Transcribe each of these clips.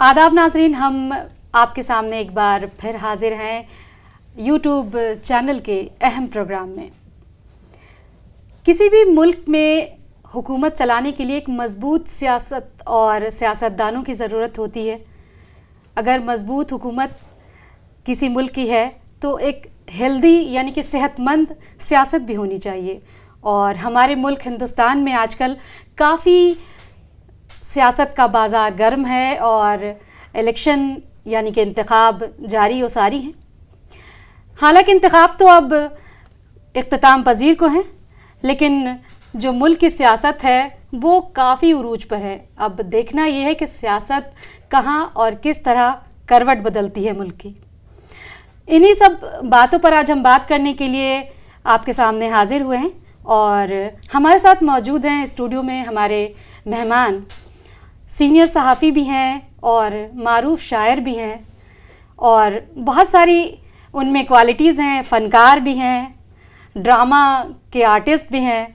आदाब नाजरीन, हम आपके सामने एक बार फिर हाजिर हैं यूट्यूब चैनल के अहम प्रोग्राम में। किसी भी मुल्क में हुकूमत चलाने के लिए एक मजबूत सियासत और सियासतदानों की ज़रूरत होती है। अगर मजबूत हुकूमत किसी मुल्क की है तो एक हेल्दी यानी कि सेहतमंद सियासत भी होनी चाहिए। और हमारे मुल्क हिंदुस्तान में आजकल काफ़ी सियासत का बाज़ार गर्म है और इलेक्शन यानी कि इंतखाब जारी व सारी हैं। हालांकि इंतखाब तो अब इख्तिताम पजीर को हैं, लेकिन जो मुल्क की सियासत है वो काफ़ी उरूज पर है। अब देखना ये है कि सियासत कहाँ और किस तरह करवट बदलती है मुल्क की। इन्हीं सब बातों पर आज हम बात करने के लिए आपके सामने हाजिर हुए हैं और हमारे साथ मौजूद हैं स्टूडियो में हमारे मेहमान, सीनियर सहाफ़ी भी हैं और मारूफ शायर भी हैं और बहुत सारी उनमें क्वालिटीज़ हैं, फ़नकार भी हैं, ड्रामा के आर्टिस्ट भी हैं।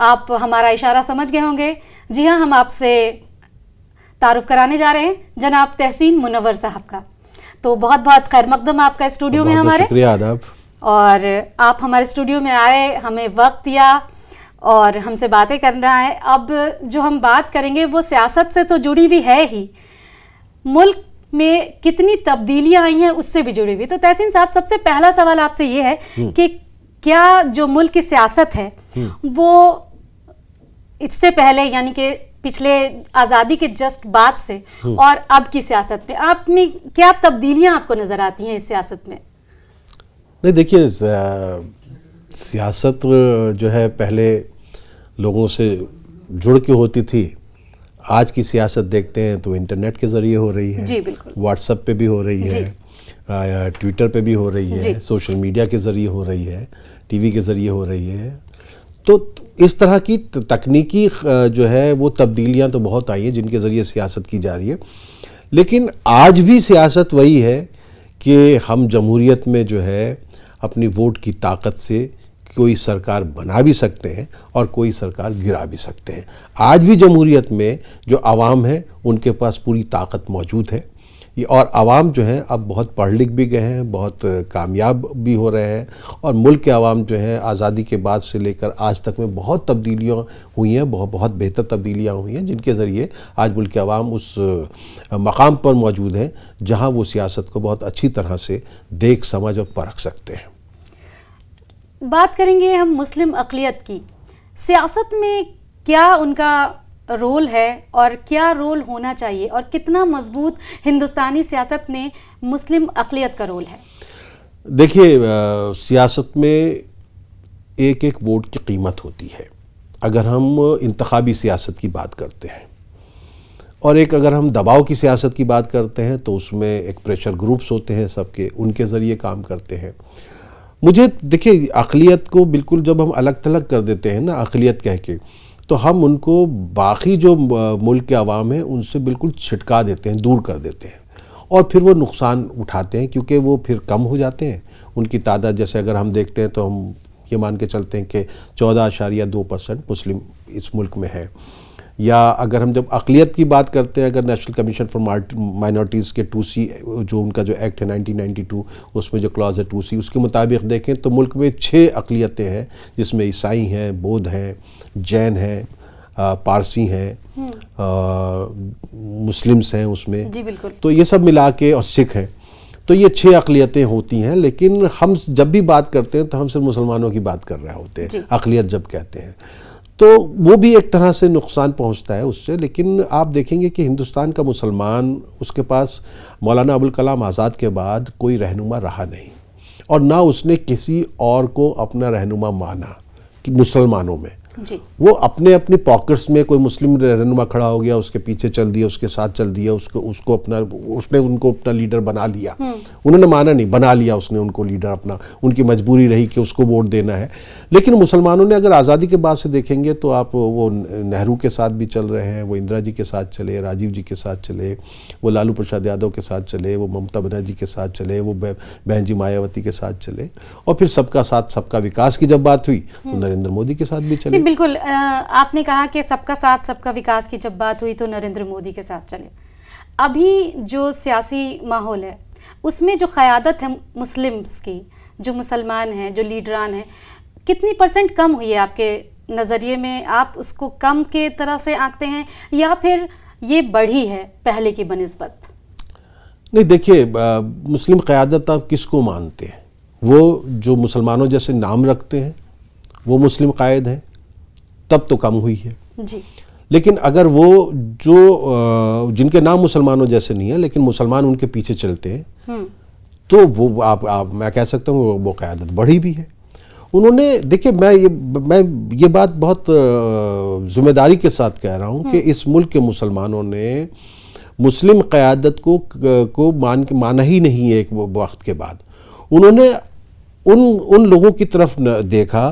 आप हमारा इशारा समझ गए होंगे। जी हाँ, हम आपसे तारुफ कराने जा रहे हैं जनाब तहसीन मुनव्वर साहब का। तो बहुत बहुत खैर मकदम आपका स्टूडियो में हमारे। शुक्रिया, आदाब। और आप हमारे स्टूडियो में आए, हमें वक्त दिया और हमसे बातें करना है। अब जो हम बात करेंगे वो सियासत से तो जुड़ी हुई है ही, मुल्क में कितनी तब्दीलियां आई हैं उससे भी जुड़ी हुई। तो तहसीन साहब, सबसे पहला सवाल आपसे ये है कि क्या जो मुल्क की सियासत है वो इससे पहले यानी कि पिछले आज़ादी के जस्ट बाद से और अब की सियासत में आप में क्या तब्दीलियां आपको नज़र आती हैं इस सियासत में? नहीं, देखिए, सियासत जो है पहले लोगों से जुड़ के होती थी। आज की सियासत देखते हैं तो इंटरनेट के ज़रिए हो रही है। जी बिल्कुल। व्हाट्सएप पे भी हो रही है, ट्विटर पे भी हो रही है, सोशल मीडिया के ज़रिए हो रही है, टीवी के ज़रिए हो रही है। तो इस तरह की तकनीकी जो है वो तब्दीलियां तो बहुत आई हैं जिनके ज़रिए सियासत की जा रही है। लेकिन आज भी सियासत वही है कि हम जमहूरियत में जो है अपनी वोट की ताकत से कोई सरकार बना भी सकते हैं और कोई सरकार गिरा भी सकते हैं। आज भी जमहूरियत में जो आवाम है उनके पास पूरी ताकत मौजूद है। और आवाम जो है अब बहुत पढ़ लिख भी गए हैं, बहुत कामयाब भी हो रहे हैं और मुल्क के आवाम जो है आज़ादी के बाद से लेकर आज तक में बहुत तब्दीलियाँ हुई हैं, बहुत बेहतर तब्दीलियाँ हुई हैं जिनके ज़रिए आज मुल्क के आवाम उस मकाम पर मौजूद हैं जहाँ वो सियासत को बहुत अच्छी तरह से देख, समझ और परख सकते हैं। बात करेंगे हम मुस्लिम अक़लियत की। सियासत में क्या उनका रोल है और क्या रोल होना चाहिए और कितना मजबूत हिंदुस्तानी सियासत में मुस्लिम अक़लियत का रोल है? देखिए, सियासत में एक एक वोट की कीमत होती है अगर हम इंतखाबी सियासत की बात करते हैं, और एक अगर हम दबाव की सियासत की बात करते हैं तो उसमें एक प्रेशर ग्रुप्स होते हैं सबके, उनके ज़रिए काम करते हैं। मुझे देखिए, अक़लियत को बिल्कुल जब हम अलग थलग कर देते हैं ना अक़लियत कह के, तो हम उनको बाकी जो मुल्क के अवाम हैं उनसे बिल्कुल छिटका देते हैं, दूर कर देते हैं और फिर वो नुकसान उठाते हैं क्योंकि वो फिर कम हो जाते हैं उनकी तादाद। जैसे अगर हम देखते हैं तो हम ये मान के चलते हैं कि 14.2% मुस्लिम इस मुल्क में है। या अगर हम जब अक़लियत की बात करते हैं, अगर नेशनल कमीशन फॉर माइनॉरिटीज़ के 2C जो उनका जो एक्ट है 1992 उसमें जो क्लॉज है 2C उसके मुताबिक देखें तो मुल्क में 6 अक़लियतें हैं जिसमें ईसाई हैं, बौद्ध हैं, जैन हैं, पारसी हैं, मुस्लिम्स हैं उसमें। जी बिल्कुल। तो ये सब मिला के, और सिख हैं, तो ये 6 अक़लियतें होती हैं। लेकिन हम जब भी बात करते हैं तो हम सिर्फ मुसलमानों की बात कर रहे होते हैं अक़लियत जब कहते हैं, तो वो भी एक तरह से नुकसान पहुंचता है उससे। लेकिन आप देखेंगे कि हिंदुस्तान का मुसलमान, उसके पास मौलाना अबुल कलाम आज़ाद के बाद कोई रहनुमा रहा नहीं और ना उसने किसी और को अपना रहनुमा माना कि मुसलमानों में। जी। वो अपने अपनी पॉकेट्स में कोई मुस्लिम रहनुमा खड़ा हो गया, उसके पीछे चल दिया, उसके साथ चल दिया, उसको अपना, उसने उनको अपना लीडर बना लिया। उन्होंने माना नहीं, बना लिया उसने उनको लीडर अपना, उनकी मजबूरी रही कि उसको वोट देना है। लेकिन मुसलमानों ने अगर आज़ादी के बाद से देखेंगे तो आप वो नेहरू के साथ भी चल रहे हैं, वो इंदिरा जी के साथ चले, राजीव जी के साथ चले, वो लालू प्रसाद यादव के साथ चले, वो ममता बनर्जी के साथ चले, वो बहन जी मायावती के साथ चले, और फिर सबका साथ सबका विकास की जब बात हुई तो नरेंद्र मोदी के साथ भी चले। बिल्कुल, आपने कहा कि सबका साथ सबका विकास की जब बात हुई तो नरेंद्र मोदी के साथ चले। अभी जो सियासी माहौल है उसमें जो क़यादत है मुस्लिम्स की, जो मुसलमान हैं, जो लीडरान हैं, कितनी % कम हुई है आपके नज़रिए में? आप उसको कम के तरह से आंकते हैं या फिर ये बढ़ी है पहले की बनिस्बत? नहीं, देखिए, मुस्लिम क़यादत आप किसको मानते हैं? वो जो मुसलमानों जैसे नाम रखते हैं वो मुस्लिम कायद हैं, तब तो कम हुई है जी। लेकिन अगर वो जो जिनके नाम मुसलमानों जैसे नहीं है लेकिन मुसलमान उनके पीछे चलते हैं तो वो आप मैं कह सकता हूँ वो क़यादत बढ़ी भी है। उन्होंने, देखिए, मैं ये बात बहुत जिम्मेदारी के साथ कह रहा हूँ कि इस मुल्क के मुसलमानों ने मुस्लिम क़यादत को माना ही नहीं है। एक वक्त के बाद उन्होंने उन लोगों की तरफ देखा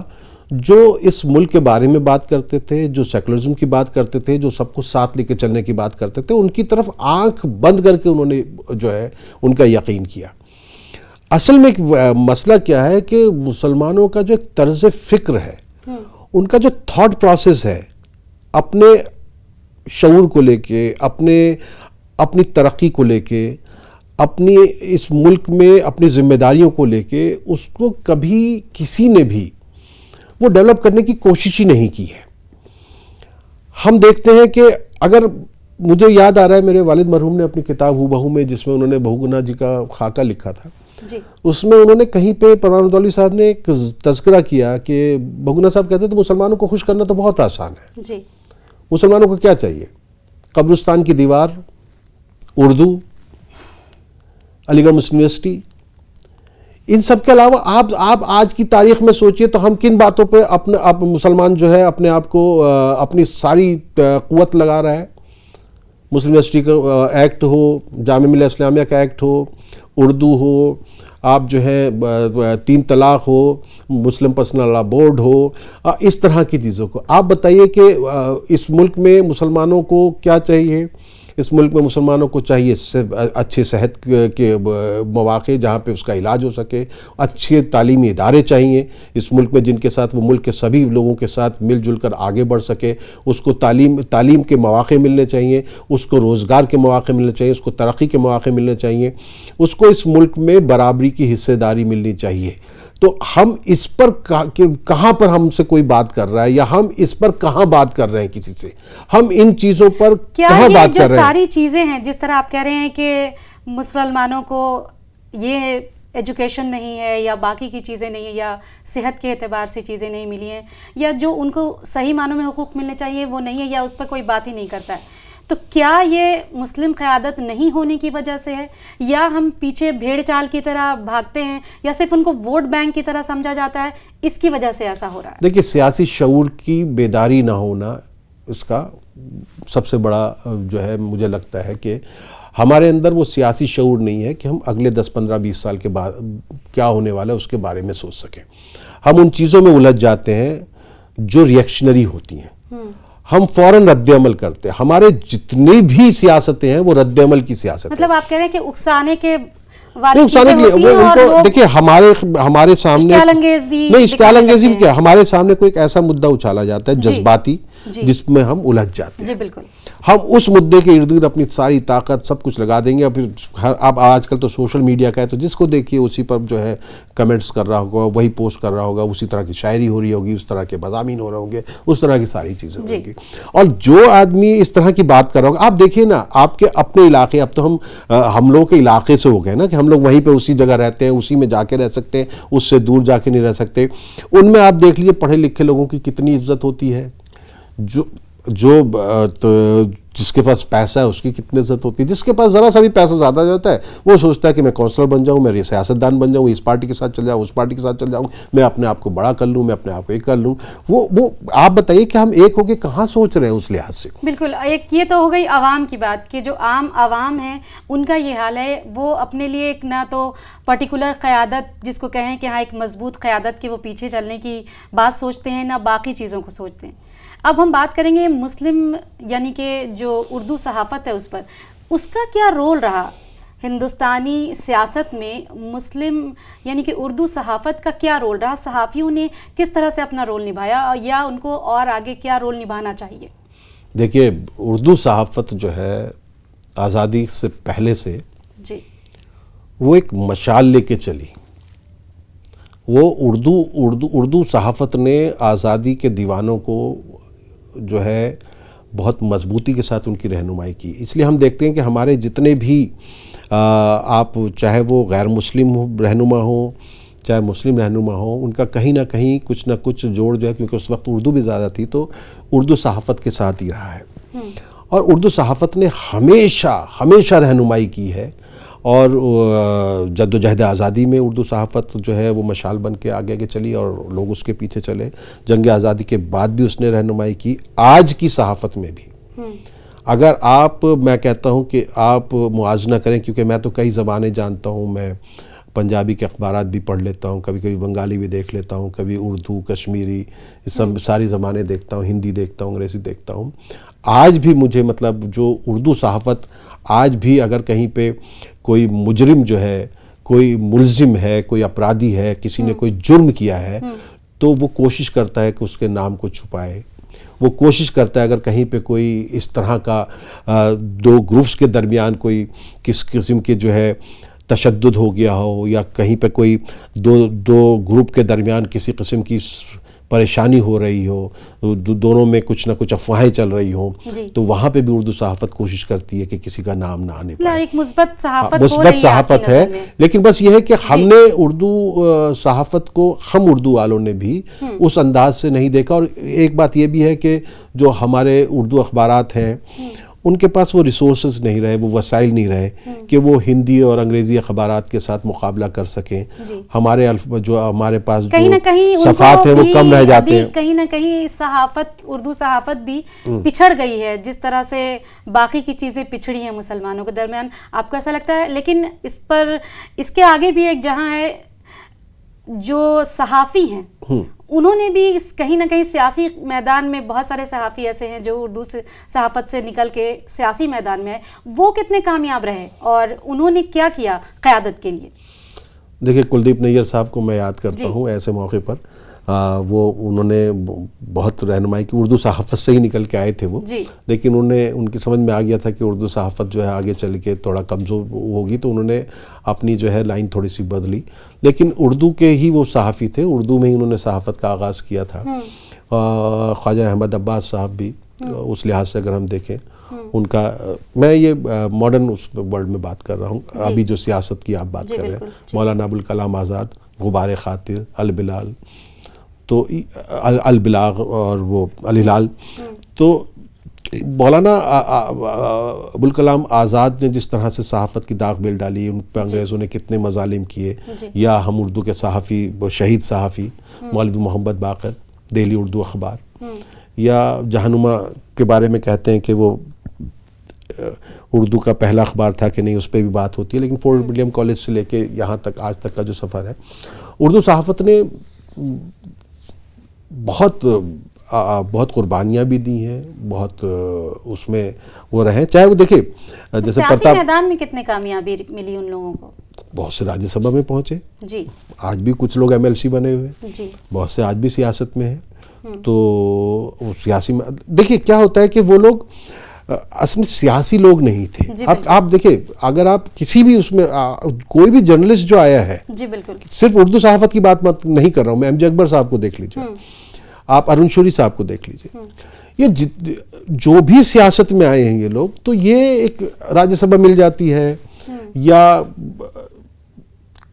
जो इस मुल्क के बारे में बात करते थे, जो सेकुलरिज्म की बात करते थे, जो सबको साथ लेके चलने की बात करते थे, उनकी तरफ आंख बंद करके उन्होंने जो है उनका यकीन किया। असल में एक मसला क्या है कि मुसलमानों का जो एक तर्ज फ़िक्र है, उनका जो थॉट प्रोसेस है अपने शऊर को लेके, अपनी तरक्की को लेके, अपनी इस मुल्क में अपनी जिम्मेदारियों को लेके, उसको कभी किसी ने भी वो डेवलप करने की कोशिश ही नहीं की है। हम देखते हैं कि अगर मुझे याद आ रहा है मेरे वालिद मरहूम ने अपनी किताब हूबहू में, जिसमें उन्होंने बहुगुना जी का खाका लिखा था जी। उसमें उन्होंने कहीं पे परवान अब्दौली साहब ने एक तज़किरा किया कि बहुगुना साहब कहते थे मुसलमानों को खुश करना तो बहुत आसान है जी। मुसलमानों को क्या चाहिए? कब्रिस्तान की दीवार, उर्दू, अलीगढ़ मुस्लिम यूनिवर्सिटी, इन सब के अलावा आप आज की तारीख में सोचिए तो हम किन बातों पे अपने मुसलमान जो है अपने आप को अपनी सारी कुव्वत लगा रहा है? मुस्लिम यूनिवर्सिटी का एक्ट हो, जामिया मिल्लत इस्लामिया का एक्ट हो, उर्दू हो, आप जो है 3 तलाक हो, मुस्लिम पर्सनल लॉ बोर्ड हो, इस तरह की चीज़ों को आप बताइए कि इस मुल्क में मुसलमानों को क्या चाहिए? इस मुल्क में मुसलमानों को चाहिए अच्छे सेहत के मौक़े जहाँ पे उसका इलाज हो सके, अच्छे तालीमी इदारे चाहिए इस मुल्क में जिनके साथ वो मुल्क के सभी लोगों के साथ मिलजुल कर आगे बढ़ सके, उसको तालीम के मौक़े मिलने चाहिए, उसको रोज़गार के मौक़े मिलने चाहिए, उसको तरक्की के मौक़े मिलने चाहिए, उसको इस मुल्क में बराबरी की हिस्सेदारी मिलनी चाहिए। तो हम इस पर कहाँ पर हमसे कोई बात कर रहा है या हम इस पर कहाँ बात कर रहे हैं किसी से? हम इन चीज़ों पर कहाँ बात कर रहे हैं? सारी चीज़ें हैं जिस तरह आप कह रहे हैं कि मुसलमानों को ये एजुकेशन नहीं है या बाकी की चीज़ें नहीं है या सेहत के एतबार से चीज़ें नहीं मिली हैं या जो उनको सही मानों में हुकूक मिलने चाहिए वो नहीं है या उस पर कोई बात ही नहीं करता है, तो क्या ये मुस्लिम क़यादत नहीं होने की वजह से है या हम पीछे भेड़ चाल की तरह भागते हैं या सिर्फ उनको वोट बैंक की तरह समझा जाता है, इसकी वजह से ऐसा हो रहा है? देखिए, सियासी शऊर की बेदारी ना होना इसका सबसे बड़ा जो है मुझे लगता है कि हमारे अंदर वो सियासी शऊर नहीं है कि हम अगले 10, 15, 20 साल के बाद क्या होने वाला है उसके बारे में सोच सकें। हम उन चीज़ों में उलझ जाते हैं जो रिएक्शनरी होती हैं, हम फ़ौरन रद्द-ए-अमल करते हैं। हमारे जितनी भी सियासतें हैं वो रद्द-ए-अमल की सियासत मतलब आप कह रहे हैं कि उकसाने के उकसाने के लिए उनको देखिए हमारे सामने नहीं, इश्तियाल-अंगेज़ी में क्या, हमारे सामने कोई एक ऐसा मुद्दा उछाला जाता है जज्बाती जिसमें हम उलझ जाते हैं। जी बिल्कुल। हम उस मुद्दे के इर्द गिर्द अपनी सारी ताकत सब कुछ लगा देंगे और फिर अब आजकल तो सोशल मीडिया का है तो जिसको देखिए उसी पर जो है कमेंट्स कर रहा होगा, वही पोस्ट कर रहा होगा, उसी तरह की शायरी हो रही होगी, उस तरह के मज़ामीन हो रहे होंगे, उस तरह की सारी चीज़ें होंगी। और जो आदमी इस तरह की बात कर रहा होगा, आप देखिए ना आपके अपने इलाके, अब तो हम लोगों के इलाके से हो गए ना कि हम लोग वहीं पर उसी जगह रहते हैं, उसी में जाके रह सकते हैं, उससे दूर जाके नहीं रह सकते। उनमें आप देख लीजिए पढ़े लिखे लोगों की कितनी इज्जत होती है, जो जिसके पास पैसा है उसकी कितनी इज्जत होती है, जिसके पास ज़रा सा भी पैसा ज़्यादा जाता है वो सोचता है कि मैं काउंसलर बन जाऊँ, मैं सियासतदान बन जाऊँ, इस पार्टी के साथ चल जाऊँ, उस पार्टी के साथ चल जाऊँ, मैं अपने आप को बड़ा कर लूँ, मैं अपने आप को एक कर लूँ। वो आप बताइए कि हम एक होके कहाँ सोच रहे हैं उस लिहाज से? बिल्कुल, एक ये तो हो गई आवाम की बात कि जो आम आवाम है उनका ये हाल है, वो अपने लिए एक ना तो पर्टिकुलर क़यादत जिसको कहें कि हाँ एक मजबूत क़यादत के वो पीछे चलने की बात सोचते हैं, ना बाकी चीज़ों को सोचते हैं। अब हम बात करेंगे मुस्लिम यानी कि जो उर्दू सहाफ़त है उस पर, उसका क्या रोल रहा हिंदुस्तानी सियासत में? मुस्लिम यानी कि उर्दू सहाफ़त का क्या रोल रहा? सहाफ़ियों ने किस तरह से अपना रोल निभाया या उनको और आगे क्या रोल निभाना चाहिए? देखिए, उर्दू सहाफ़त जो है आज़ादी से पहले से जी। वो एक मशाल लेके चली। वो उर्दू सहाफ़त ने आज़ादी के दीवानों को जो है बहुत मजबूती के साथ उनकी रहनुमाई की। इसलिए हम देखते हैं कि हमारे जितने भी आप चाहे वो गैर मुस्लिम रहनुमा हो चाहे मुस्लिम रहनुमा हो, उनका कहीं ना कहीं कुछ ना कुछ जोड़ जो है, क्योंकि उस वक्त उर्दू भी ज़्यादा थी, तो उर्दू सहाफ़त के साथ ही रहा है। और उर्दू सहाफ़त ने हमेशा हमेशा रहनुमाई की है। और जद्दोजहद आज़ादी में उर्दू सहाफ़त जो है वो मशाल बन के आगे आगे चली और लोग उसके पीछे चले। जंग आज़ादी के बाद भी उसने रहनुमाई की। आज की सहाफ़त में भी अगर आप, मैं कहता हूँ कि आप मुआजना करें, क्योंकि मैं तो कई ज़बानें जानता हूँ, मैं पंजाबी के अखबारात भी पढ़ लेता हूँ, कभी कभी बंगाली भी देख लेता हूँ, कभी उर्दू कश्मीरी सब सारी ज़बानें देखता हूँ, हिंदी देखता हूँ, अंग्रेज़ी देखता हूँ। आज भी मुझे मतलब जो उर्दू सहाफ़त आज भी अगर कहीं पे कोई मुजरिम जो है, कोई मुल्ज़िम है, कोई अपराधी है, किसी ने कोई जुर्म किया है, तो वो कोशिश करता है कि उसके नाम को छुपाए। वो कोशिश करता है अगर कहीं पे कोई इस तरह का दो ग्रुप्स के दरमियान कोई किस किस्म के जो है तशद्दुद हो गया हो, या कहीं पे कोई दो ग्रुप के दरमियान किसी किस्म की परेशानी हो रही हो, दोनों में कुछ ना कुछ अफवाहें चल रही हो, तो वहाँ पे भी उर्दू सहाफ़त कोशिश करती है कि किसी का नाम ना आने पाए। एक मुस्बत सहाफ़त है। लेकिन बस यह है कि हमने उर्दू सहाफ़त को, हम उर्दू वालों ने भी उस अंदाज से नहीं देखा। और एक बात यह भी है कि जो हमारे उर्दू अखबारात हैं उनके पास वो रिसोर्सेज नहीं रहे, वो वसाइल नहीं रहे कि वो हिंदी और अंग्रेज़ी अखबारात के साथ मुकाबला कर सकें। हमारे जो हमारे पास जो सफ़ात है वो कम रह जाते हैं। कहीं ना कहीं सहाफ़त, उर्दू सहाफ़त भी पिछड़ गई है, जिस तरह से बाकी की चीज़ें पिछड़ी हैं मुसलमानों के दरमियान। आपको ऐसा लगता है? लेकिन इस पर, इसके आगे भी एक जहाँ है, जो सहाफ़ी हैं उन्होंने भी कहीं ना कहीं सियासी मैदान में, बहुत सारे सहाफ़ी ऐसे हैं जो उर्दू से सहाफ़त से निकल के सियासी मैदान में है, वो कितने कामयाब रहे और उन्होंने क्या किया क़यादत के लिए? देखिए, कुलदीप नैयर साहब को मैं याद करता हूँ ऐसे मौके पर। वो उन्होंने बहुत रहनुमाई की, उर्दू सहाफ़त से ही निकल के आए थे वो, लेकिन उनकी समझ में आ गया था कि उर्दू सहाफ़त जो है आगे चल के थोड़ा कमज़ोर होगी, तो उन्होंने अपनी जो है लाइन थोड़ी सी बदली। लेकिन उर्दू के ही वो सहाफ़ी थे, उर्दू में ही उन्होंने सहाफ़त का आगाज़ किया था। ख्वाजा अहमद अब्बास साहब भी उस लिहाज से अगर हम देखें उनका, मैं ये मॉडर्न उस वर्ल्ड में बात कर रहा हूँ, अभी जो सियासत की आप बात कर रहे हैं, मौलाना अबुल कलाम आज़ाद, गुबार खातिर, अल बिलाल, तो अल बिलाग और वो अल हिलाल। तो मौलाना अबुल कलाम आज़ाद ने जिस तरह से सहाफ़त की दाग बेल डाली, उन पर अंग्रेज़ों ने कितने मज़ालिम किए, या हम उर्दू के सहाफ़ी, वो शहीद सहाफ़ी मौलवी मोहम्मद बाक़र, दिल्ली उर्दू अखबार, या जहानुमा के बारे में कहते हैं कि वो उर्दू का पहला अखबार था कि नहीं, उस पर भी बात होती है। लेकिन फोर्ट विलियम कॉलेज से लेके यहाँ तक आज तक का जो सफ़र है, उर्दू सहाफ़त ने बहुत कुर्बानियाँ भी दी हैं, बहुत उसमें वो रहे। चाहे वो देखिए, जैसे सियासी मैदान में कितने कामयाबी मिली उन लोगों को? बहुत से राज्यसभा में पहुँचे जी, आज भी कुछ लोग MLC बने हुए जी, बहुत से आज भी सियासत में हैं। तो सियासी में देखिए क्या होता है कि वो लोग असल में सियासी लोग नहीं थे। आप देखिए, अगर आप किसी भी उसमें कोई भी जर्नलिस्ट जो आया है, जी बिल्कुल, सिर्फ उर्दू सहाफ़त की बात मत नहीं कर रहा हूँ मैं, MJ अकबर साहब को देख लीजिए, आप अरुण शौरी साहब को देख लीजिए, ये जो भी सियासत में आए हैं ये लोग, तो ये एक राज्यसभा मिल जाती है, या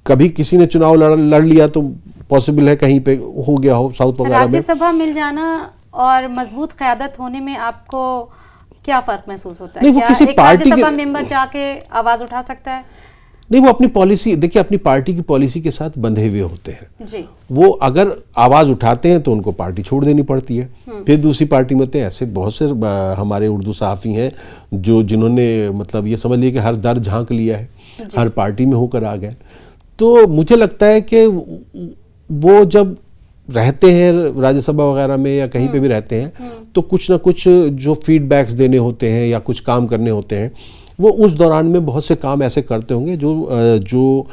कभी किसी ने चुनाव लड़ लिया तो पॉसिबल है कहीं पे हो गया हो साउथ वगैरह में। राज्यसभा मिल जाना और मजबूत क़यादत होने में आपको क्या फ़र्क महसूस होता है? नहीं, वो किसी पार्टी राज्यसभा मेंबर जाके आवाज़ उठा सकता है? नहीं, वो अपनी पॉलिसी, देखिए अपनी पार्टी की पॉलिसी के साथ बंधे हुए होते हैं जी। वो अगर आवाज़ उठाते हैं तो उनको पार्टी छोड़ देनी पड़ती है, फिर दूसरी पार्टी में होते हैं। ऐसे बहुत से हमारे उर्दू सहाफ़ी हैं जिन्होंने मतलब ये समझ लिया कि हर दर झांक लिया है, हर पार्टी में होकर आ गए। तो मुझे लगता है कि वो जब रहते हैं राज्यसभा वगैरह में या कहीं पे भी रहते हैं, तो कुछ ना कुछ जो फीडबैक्स देने होते हैं या कुछ काम करने होते हैं, वो उस दौरान में बहुत से काम ऐसे करते होंगे जो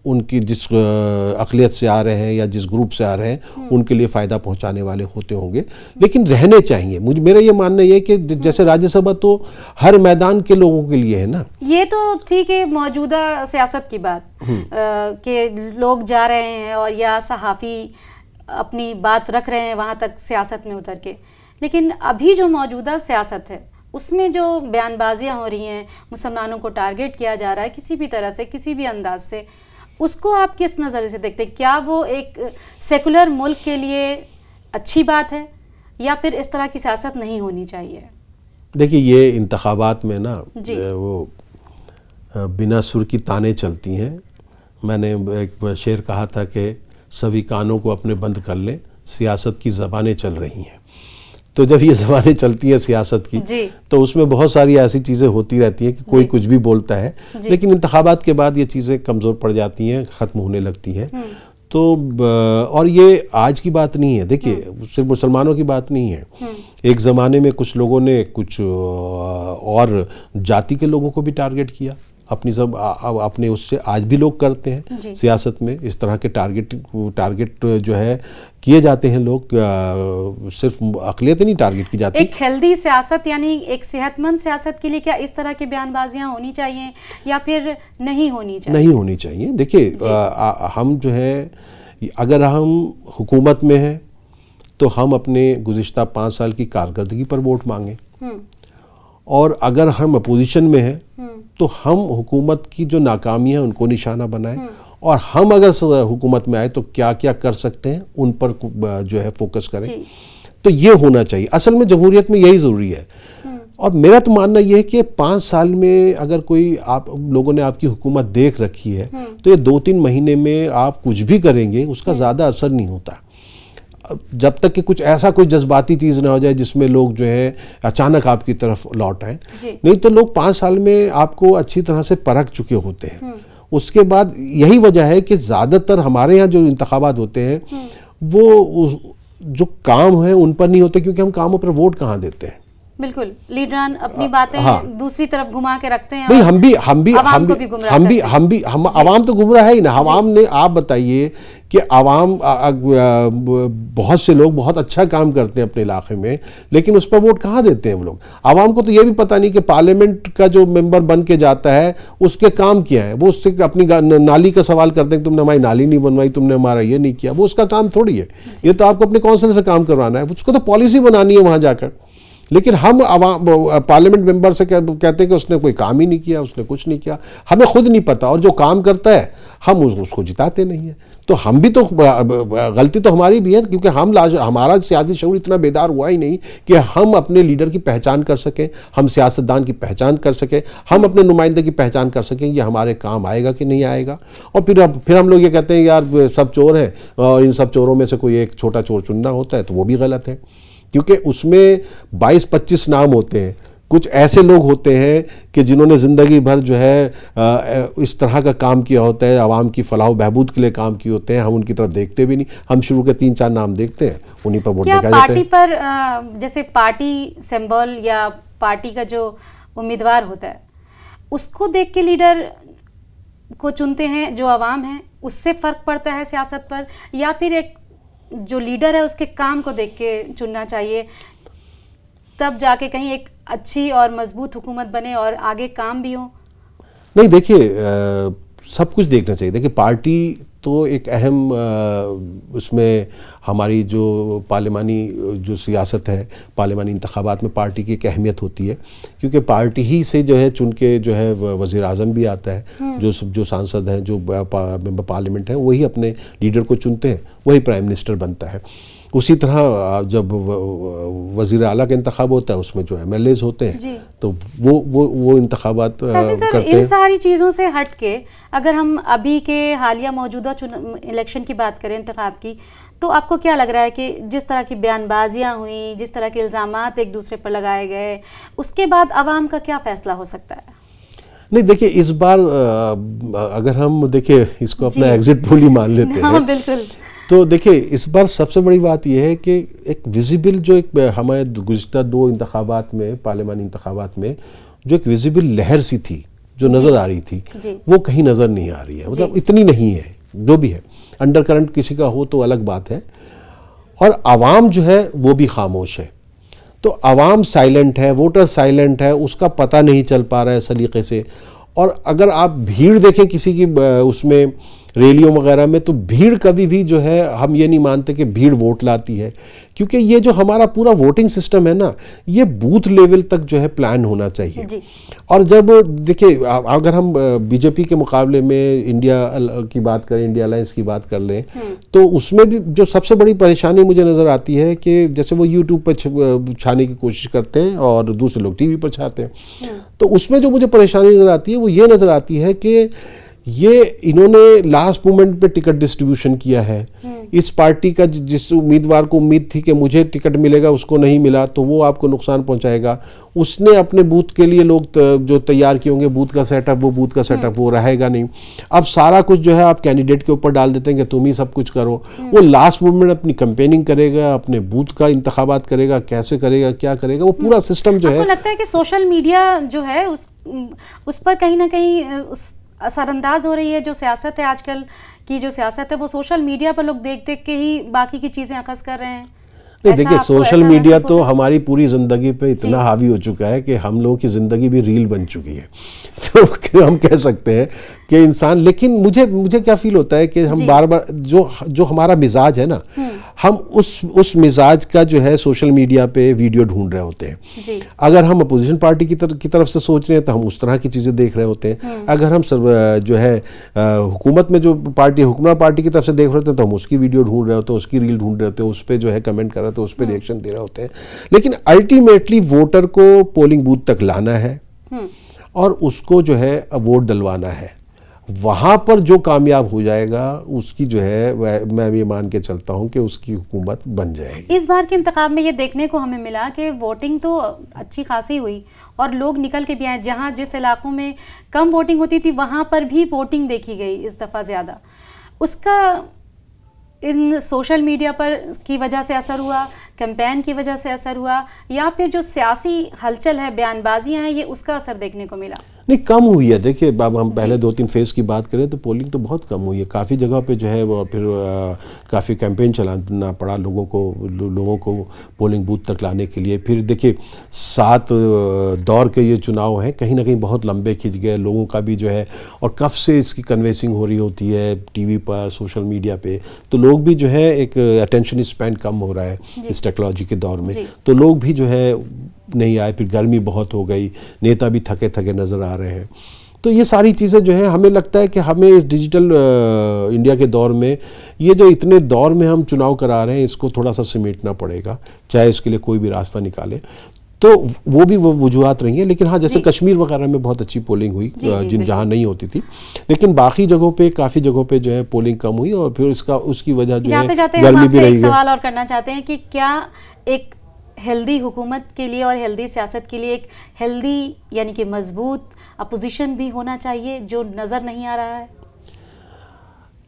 उनकी जिस अक़लियत से आ रहे हैं या जिस ग्रुप से आ रहे हैं उनके लिए फ़ायदा पहुंचाने वाले होते होंगे, लेकिन रहने चाहिए। मेरा ये मानना ये है कि जैसे राज्यसभा तो हर मैदान के लोगों के लिए है ना। ये तो ठीक है मौजूदा सियासत की बात कि लोग जा रहे हैं और या सहाफ़ी अपनी बात रख रहे हैं वहाँ तक सियासत में उतर के, लेकिन अभी जो मौजूदा सियासत है उसमें जो बयानबाजियाँ हो रही हैं, मुसलमानों को टारगेट किया जा रहा है किसी भी तरह से, किसी भी अंदाज से, उसको आप किस नज़र से देखते हैं? क्या वो एक सेकुलर मुल्क के लिए अच्छी बात है या फिर इस तरह की सियासत नहीं होनी चाहिए? देखिए, ये इंतखाबात में ना वो बिना सुर की ताने चलती हैं। मैंने एक शेर कहा था कि सभी कानों को अपने बंद कर लें, सियासत की ज़बानें चल रही हैं। तो जब ये ज़बानें चलती हैं सियासत की तो उसमें बहुत सारी ऐसी चीज़ें होती रहती हैं कि कोई कुछ भी बोलता है, लेकिन इंतखाबात के बाद ये चीज़ें कमज़ोर पड़ जाती हैं, ख़त्म होने लगती हैं। तो और ये आज की बात नहीं है, देखिए सिर्फ मुसलमानों की बात नहीं है। एक ज़माने में कुछ लोगों ने कुछ और जाति के लोगों को भी टारगेट किया, अपने उससे आज भी लोग करते हैं सियासत में। इस तरह के टारगेट जो है किए जाते हैं लोग, सिर्फ अक़लियत नहीं टारगेट की जाती। एक हेल्दी सियासत यानी एक सेहतमंद सियासत के लिए क्या इस तरह की बयानबाजियां होनी चाहिए या फिर नहीं होनी चाहिए? नहीं होनी चाहिए। देखिए, हम जो है अगर हम हुकूमत में हैं तो हम अपने गुज़िश्ता 5 साल की कारकर्दगी पर वोट मांगें, और अगर हम अपोजिशन में हैं तो हम हुकूमत की जो नाकामियां उनको निशाना बनाएं, और हम अगर हुकूमत में आए तो क्या क्या कर सकते हैं उन पर जो है फोकस करें। तो ये होना चाहिए। असल में जमहूरियत में यही ज़रूरी है। और मेरा तो मानना यह है कि 5 साल में अगर कोई आप लोगों ने आपकी हुकूमत देख रखी है तो ये 2-3 महीने में आप कुछ भी करेंगे उसका ज़्यादा असर नहीं होता, जब तक कि कुछ ऐसा कोई जज्बाती चीज़ ना हो जाए जिसमें लोग जो है अचानक आपकी तरफ लौट आए। नहीं तो लोग 5 साल में आपको अच्छी तरह से परख चुके होते हैं। उसके बाद यही वजह है कि ज़्यादातर हमारे यहाँ जो इंतखाबात होते हैं वो जो काम है उन पर नहीं होते, क्योंकि हम कामों पर वोट कहाँ देते हैं। बिल्कुल, लीडरान अपनी बातें दूसरी तरफ घुमा के रखते हैं। नहीं, हम आवाम तो गुमराह है ही ना। आवाम ने, आप बताइए कि आवाम बहुत से लोग बहुत अच्छा काम करते हैं अपने इलाके में, लेकिन उस पर वोट कहाँ देते हैं वो लोग। आवाम को तो ये भी पता नहीं कि पार्लियामेंट का जो मेंबर बन के जाता है उसके काम क्या है। वो उससे अपनी नाली का सवाल करते हैं, तुमने हमारी नाली नहीं बनवाई, तुमने हमारा ये नहीं किया। वो उसका काम थोड़ी है, ये तो आपको अपने काउंसिल से काम करवाना है, उसको तो पॉलिसी बनानी है वहाँ जाकर। लेकिन हम पार्लियामेंट मेंबर से कहते हैं कि उसने कोई काम ही नहीं किया, उसने कुछ नहीं किया। हमें खुद नहीं पता, और जो काम करता है हम उसको जिताते नहीं हैं। तो हम भी तो, गलती तो हमारी भी है, क्योंकि हमारा सियासी शऊर इतना बेदार हुआ ही नहीं कि हम अपने लीडर की पहचान कर सकें, हम सियासतदान की पहचान कर सकें, हम अपने नुमाइंदे की पहचान कर सकें ये हमारे काम आएगा कि नहीं आएगा। और फिर हम लोग ये कहते हैं यार सब चोर हैं, और इन सब चोरों में से कोई एक छोटा चोर चुनना होता है, तो वो भी गलत है, क्योंकि उसमें 22-25 नाम होते हैं। कुछ ऐसे लोग होते हैं कि जिन्होंने ज़िंदगी भर जो है इस तरह का काम किया होता है, आवाम की फलाह बहबूद के लिए काम किए होते हैं। हम उनकी तरफ देखते भी नहीं, हम शुरू के 3-4 नाम देखते हैं, उन्हीं पर वोट देखा जाता है। पार्टी पर जैसे पार्टी सिंबल या पार्टी का जो उम्मीदवार होता है उसको देख के लीडर को चुनते हैं, जो आवाम है उससे फ़र्क पड़ता है सियासत पर, या फिर एक जो लीडर है उसके काम को देख के चुनना चाहिए, तब जाके कहीं एक अच्छी और मजबूत हुकूमत बने और आगे काम भी हो? नहीं, देखिए सब कुछ देखना चाहिए। देखिए, पार्टी तो एक अहम उसमें हमारी जो पार्लिमानी जो सियासत है, पार्लिमानी इंतखाबात में पार्टी की एक अहमियत होती है, क्योंकि पार्टी ही से जो है चुन के जो है वज़ीर आज़म भी आता है। जो सांसद हैं, जो मेंबर पार्लियामेंट हैं, वही अपने लीडर को चुनते हैं, वही प्राइम मिनिस्टर बनता है। उसी तरह जब वज़ीर आला का इंतखाब होता है उसमें जो MLAs होते हैं, तो वो इंतखाबात करते हैं। इन सारी चीज़ों से हट के अगर हम अभी के हालिया मौजूदा इलेक्शन की बात करें, इंतखाब की, तो आपको क्या लग रहा है कि जिस तरह की बयानबाजियाँ हुई, जिस तरह के इल्ज़ामात एक दूसरे पर लगाए गए, उसके बाद आवाम का क्या फ़ैसला हो सकता है? नहीं, देखिए इस बार अगर हम देखिए इसको अपना एग्जिट पोल ही मान लेते हैं, बिल्कुल, तो देखिए इस बार सबसे बड़ी बात यह है कि एक विजिबल जो एक हमारे गुज़िश्ता 2 इंतखाबात में, पार्लियामानी इंतखाबात में जो एक विजिबल लहर सी थी जो नज़र आ रही थी वो कहीं नज़र नहीं आ रही है, मतलब इतनी नहीं है। जो भी है अंडर करंट किसी का हो तो अलग बात है। और आवाम जो है वो भी खामोश है, तो आवाम साइलेंट है, वोटर साइलेंट है, उसका पता नहीं चल पा रहा है सलीके से। और अगर आप भीड़ देखें किसी की उसमें रैलियों वगैरह में, तो भीड़ कभी भी जो है हम ये नहीं मानते कि भीड़ वोट लाती है, क्योंकि ये जो हमारा पूरा वोटिंग सिस्टम है ना, ये बूथ लेवल तक जो है प्लान होना चाहिए जी। और जब देखिए अगर हम बीजेपी के मुकाबले में इंडिया की बात करें, इंडिया अलायंस की बात कर लें, तो उसमें भी जो सबसे बड़ी परेशानी मुझे नज़र आती है कि जैसे वो यूट्यूब पर छाने की कोशिश करते हैं और दूसरे लोग टीवी पर छाते हैं, तो उसमें जो मुझे परेशानी नज़र आती है वो ये नज़र आती है कि ये इन्होंने लास्ट मोमेंट पे टिकट डिस्ट्रीब्यूशन किया है। इस पार्टी का जिस उम्मीदवार को उम्मीद थी कि मुझे टिकट मिलेगा उसको नहीं मिला, तो वो आपको नुकसान पहुंचाएगा। उसने अपने बूथ के लिए लोग जो तैयार किए होंगे बूथ का सेटअप, वो बूथ का सेटअप वो रहेगा नहीं। अब सारा कुछ जो है आप कैंडिडेट के ऊपर डाल देते हैं कि तुम ही सब कुछ करो। वो लास्ट मोमेंट अपनी कैंपेनिंग करेगा, अपने बूथ का इंतखाबात करेगा, कैसे करेगा, क्या करेगा, वो पूरा सिस्टम जो है। आपको लगता है कि सोशल मीडिया जो है उस पर कहीं ना कहीं असरअंदाज हो रही है? जो सियासत है आजकल की, जो सियासत है वो सोशल मीडिया पर लोग देख देख के ही बाकी की चीज़ें अखज़ कर रहे हैं। नहीं देखिए, सोशल मीडिया तो हमारी पूरी ज़िंदगी पे इतना हावी हो चुका है कि हम लोगों की ज़िंदगी भी रील बन चुकी है। तो हम कह सकते हैं कि इंसान, लेकिन मुझे क्या फील होता है कि हम बार बार जो हमारा मिजाज है ना, हम उस मिजाज का जो है सोशल मीडिया पे वीडियो ढूंढ रहे होते हैं। अगर हम अपोजिशन पार्टी की तरफ से सोच रहे हैं तो हम उस तरह की चीज़ें देख रहे होते हैं। अगर हम जो है हुकूमत में जो पार्टी हुक्मरान पार्टी की तरफ से देख रहे होते हैं तो हम उसकी वीडियो ढूंढ रहे होते हैं, उसकी रील ढूंढ रहे होते हैं, उस पर जो है कमेंट कर रहे होते हैं, उस पर रिएक्शन दे रहे होते हैं। लेकिन अल्टीमेटली वोटर को पोलिंग बूथ तक लाना है और उसको जो है वोट डलवाना है। वहाँ पर जो कामयाब हो जाएगा उसकी जो है मैं ये मान के चलता हूँ कि उसकी हुकूमत बन जाएगी। इस बार के इंतखाब में ये देखने को हमें मिला कि वोटिंग तो अच्छी खासी हुई और लोग निकल के भी आए। जहाँ जिस इलाकों में कम वोटिंग होती थी वहाँ पर भी वोटिंग देखी गई इस दफ़ा ज़्यादा। उसका इन सोशल मीडिया पर की वजह से असर हुआ, कैंपेन की वजह से असर हुआ, या फिर जो सियासी हलचल है, बयानबाजियाँ हैं, ये उसका असर देखने को मिला? नहीं, कम हुई है। देखिए अब हम पहले 2-3 फेज़ की बात करें तो पोलिंग तो बहुत कम हुई है। काफ़ी जगह पे जो है वो फिर काफ़ी कैंपेन चलाना पड़ा लोगों को पोलिंग बूथ तक लाने के लिए। फिर देखिए 7 दौर के ये चुनाव हैं, कहीं ना कहीं बहुत लंबे खिंच गए लोगों का भी जो है, और कब से इसकी कन्वेंसिंग हो रही होती है टीवी पर, सोशल मीडिया पे, तो लोग भी जो है एक अटेंशन स्पैन कम हो रहा है इस टेक्नोलॉजी के दौर में, तो लोग भी जो है नहीं आए। फिर गर्मी बहुत हो गई, नेता भी थके थके नज़र आ रहे हैं। तो ये सारी चीज़ें जो है हमें लगता है कि हमें इस डिजिटल इंडिया के दौर में, ये जो इतने दौर में हम चुनाव करा रहे हैं, इसको थोड़ा सा समेटना पड़ेगा, चाहे इसके लिए कोई भी रास्ता निकाले। तो वो भी वो वजूहत रही हैं। लेकिन हाँ, जैसे कश्मीर वगैरह में बहुत अच्छी पोलिंग हुई जहाँ नहीं होती थी, लेकिन बाकी जगहों पे, काफ़ी जगहों पे जो है पोलिंग कम हुई। और फिर उसकी वजह जो है गर्मी भी रही है। सवाल और करना चाहते हैं कि क्या एक हेल्दी हुकूमत के लिए और हेल्दी सियासत के लिए एक हेल्दी यानी कि मजबूत अपोजिशन भी होना चाहिए, जो नज़र नहीं आ रहा है?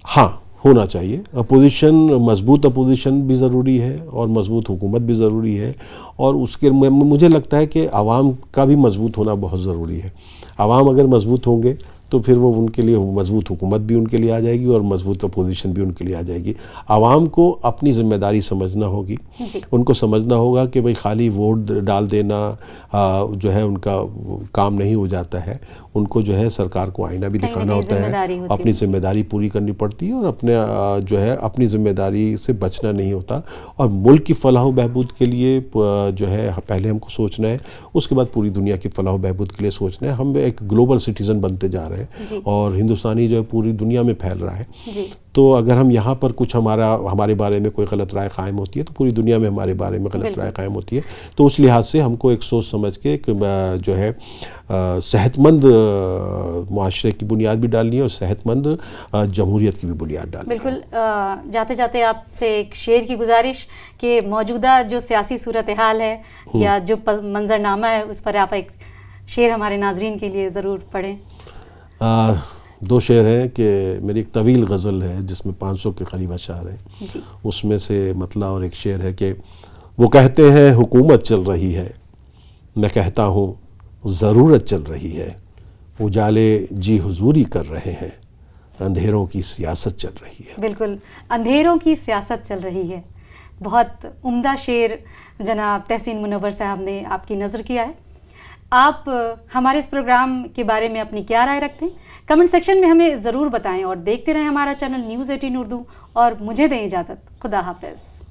हाँ, होना चाहिए। अपोजिशन, मजबूत अपोजिशन भी ज़रूरी है और मजबूत हुकूमत भी ज़रूरी है। और उसके मुझे लगता है कि आवाम का भी मजबूत होना बहुत ज़रूरी है। आवाम अगर मजबूत होंगे तो फिर वो उनके लिए मजबूत हुकूमत भी उनके लिए आ जाएगी और मजबूत अपोजिशन भी उनके लिए आ जाएगी। आवाम को अपनी ज़िम्मेदारी समझना होगी, उनको समझना होगा कि भाई खाली वोट डाल देना जो है उनका काम नहीं हो जाता है। उनको जो है सरकार को आईना भी दिखाना होता है, अपनी ज़िम्मेदारी पूरी करनी पड़ती है और अपने जो है अपनी ज़िम्मेदारी से बचना नहीं होता। और मुल्क की फलाह बहबूद के लिए जो है पहले हमको सोचना है, उसके बाद पूरी दुनिया की फलाह बहबूद के लिए सोचना है। हम एक ग्लोबल सिटीज़न बनते जा रहे हैं और हिंदुस्तानी जो है पूरी दुनिया में फैल रहा है। तो अगर हम यहाँ पर कुछ हमारे बारे में कोई गलत राय कायम होती है तो पूरी दुनिया में हमारे बारे में गलत राय कायम होती है। तो उस लिहाज से हमको एक सोच समझ के एक जो है सेहतमंद मुआशरे की बुनियाद भी डालनी है और सेहतमंद जमहूरियत की भी बुनियाद डालनी है। बिल्कुल। जाते जाते आपसे एक शेर की गुजारिश कि मौजूदा जो सियासी सूरत हाल है या जो मंजरनामा है, उस पर आप एक शेर हमारे नाजरीन के लिए ज़रूर पढ़ें। 2 शेर हैं कि मेरी एक तवील गज़ल है जिसमें 500 के करीब अशार हैं, उसमें से मतला और एक शेर है कि वो कहते हैं हुकूमत चल रही है, मैं कहता हूँ ज़रूरत चल रही है। उजाले जी हुजूरी कर रहे हैं, अंधेरों की सियासत चल रही है। बिल्कुल, अंधेरों की सियासत चल रही है। बहुत उम्दा शेर जनाब तहसीन मुनव्वर साहब ने आपकी नज़र किया है। आप हमारे इस प्रोग्राम के बारे में अपनी क्या राय रखते हैं? कमेंट सेक्शन में हमें ज़रूर बताएं और देखते रहें हमारा चैनल न्यूज़ 18 उर्दू। और मुझे दें इजाज़त। खुदा हाफिज़।